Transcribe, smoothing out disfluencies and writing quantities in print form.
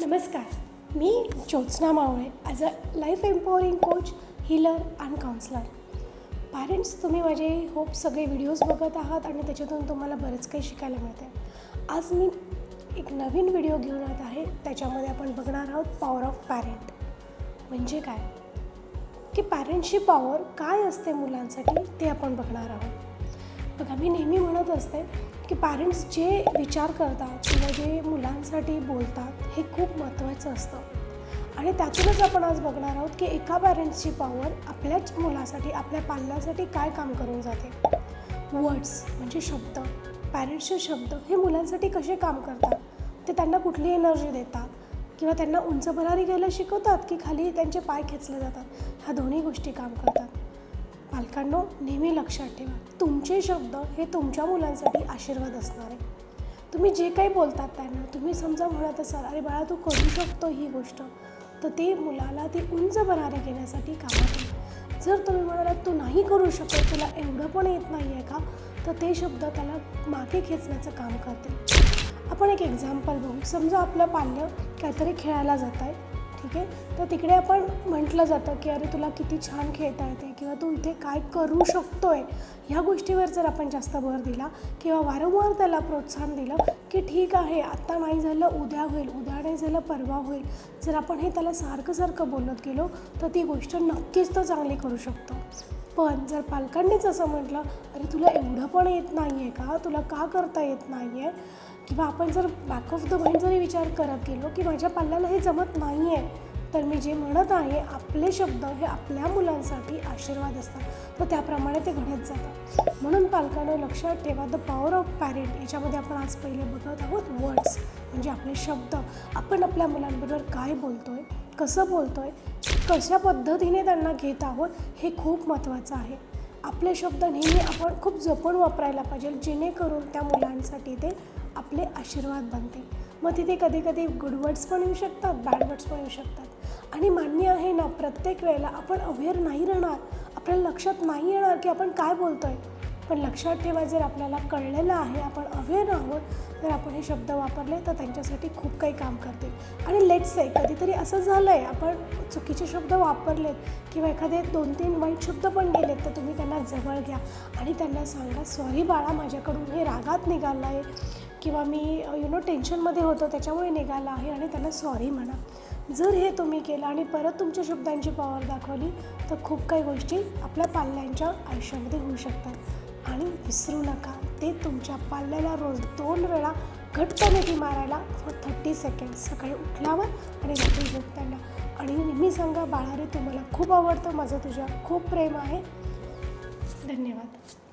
नमस्कार, मी Jyotsna Mawale as a life empowering coach, healer and counsellor. Parents, तुम्ही माझे होप सगळे व्हिडिओज बघत आहात आणि त्याच्यातून तुम्हाला बरंच काही शिकायला मिळते. आज मी एक नवीन व्हिडिओ घेऊन येत आहे. त्याच्यामध्ये आपण बघणार आहोत पॉवर ऑफ पॅरेंट. म्हणजे काय, की पॅरेंट्सची पॉवर काय असते मुलांसाठी ते आपण बघणार आहोत. बघा, मी नेहमी म्हणत असते की पॅरेंट्स जे विचार करतात किंवा जे मुलांसाठी बोलतात हे खूप महत्त्वाचं असतं. आणि त्यातूनच आपण आज बघणार आहोत की एका पॅरेंट्सची पॉवर आपल्याच मुलासाठी, आपल्या पाल्यासाठी काय काम करून जाते. वर्ड्स म्हणजे शब्द, पॅरेंट्सचे शब्द हे मुलांसाठी कसे काम करतात, ते त्यांना कुठली एनर्जी देतात किंवा त्यांना उंच भरारी घ्यायला शिकवतात की खाली त्यांचे पाय खेचले जातात, ह्या दोन्ही गोष्टी काम करतात. पालकांनो, नेहमी लक्षात ठेवा, तुमचे शब्द हे तुमच्या मुलांसाठी आशीर्वाद असणार आहे. तुम्ही जे काही बोलतात त्यांना, तुम्ही समजा म्हणत असाल अरे बाळा तू करू शकतो ही गोष्ट, तर ते मुलाला ती उंच भरारी घेण्यासाठी कामात येईल. जर तुम्ही म्हणालात तू नाही करू शकत, तुला एवढं पण येत नाही आहे का, तर ते शब्द त्याला मागे खेचण्याचं काम करते. आपण एक एक्झाम्पल बघू. समजा आपलं पाल्य काहीतरी खेळायला जात आहे, ठीक आहे, तर तिकडे आपण म्हटलं जातं की अरे तुला किती छान खेळता येते किंवा तू इथे काय करू शकतो आहे, ह्या गोष्टीवर जर आपण जास्त भर दिला किंवा वारंवार त्याला प्रोत्साहन दिलं की ठीक आहे, आत्ता नाही झालं उद्या होईल, उद्या नाही झालं परवा होईल, जर आपण हे त्याला सारखं बोलत गेलो तर ती गोष्ट नक्कीच तो चांगली करू शकतो. पण जर पालकांनीच असं म्हटलं अरे तुला एवढं पण येत नाही आहे का, तुला का करता येत नाही आहे, किंवा आपण जर बॅक ऑफ द माइंड जरी विचार करत गेलो की माझ्या पाल्याला हे जमत नाही आहे, तर मी जे म्हणत आहे आपले शब्द हे आपल्या मुलांसाठी आशीर्वाद असतात, तर त्याप्रमाणे ते घडत जातात. म्हणून पालकांना लक्षात ठेवा, द पॉवर ऑफ पॅरेंट. याच्यामध्ये आपण आज पहिले बघत आहोत वर्ड्स म्हणजे आपले शब्द. आपण आपल्या मुलांबरोबर काय बोलतो आहे, कसं बोलतो आहे, कशा पद्धतीने त्यांना घेत आहोत, हे खूप महत्त्वाचं आहे. आपले शब्द नेहमी आपण खूप जपून वापरायला पाहिजे, जेणेकरून त्या मुलांसाठी ते आपले आशीर्वाद बनते. मग तिथे कधी गुड वर्ड्स पण येऊ शकतात, बॅड वर्ड्स पण येऊ शकतात. आणि मान्य आहे ना, प्रत्येक वेळेला आपण अवेअर नाही राहणार, आपल्याला लक्षात नाही येणार की आपण काय बोलतो आहे. पण लक्षात ठेवा, जर आपल्याला कळलेलं आहे, आपण अवेअर आहोत, तर आपण हे शब्द वापरले तर त्यांच्यासाठी खूप काही काम करतील. आणि लेट्स से कधीतरी असं झालं आहे, आपण चुकीचे शब्द वापरलेत किंवा एखादे 2-3 वाईट शब्द पण गेलेत, तर तुम्ही त्यांना जवळ घ्या आणि त्यांना सांगा सॉरी बाळा, माझ्याकडून हे रागात निघालं आहे किंवा मी टेन्शनमध्ये होतो त्याच्यामुळे निघालं आहे, आणि त्यांना सॉरी म्हणा. जर हे तुम्ही केलं आणि परत तुमच्या शब्दांची पॉवर दाखवली, तर खूप काही गोष्टी आपल्या पाल्यांच्या आयुष्यामध्ये होऊ शकतात. आणि विसरू नका, ते तुमच्या पाल्याला रोज 2 वेळा घट्ट मिठी मारायला फॉर 30 सेकंड्स, सकाळी उठल्यावर आणि रात्री झोपताना. आणि नेहमी सांगा बाळा रे, तुम्हाला खूप आवडतं, माझं तुझ्यावर खूप प्रेम आहे. धन्यवाद.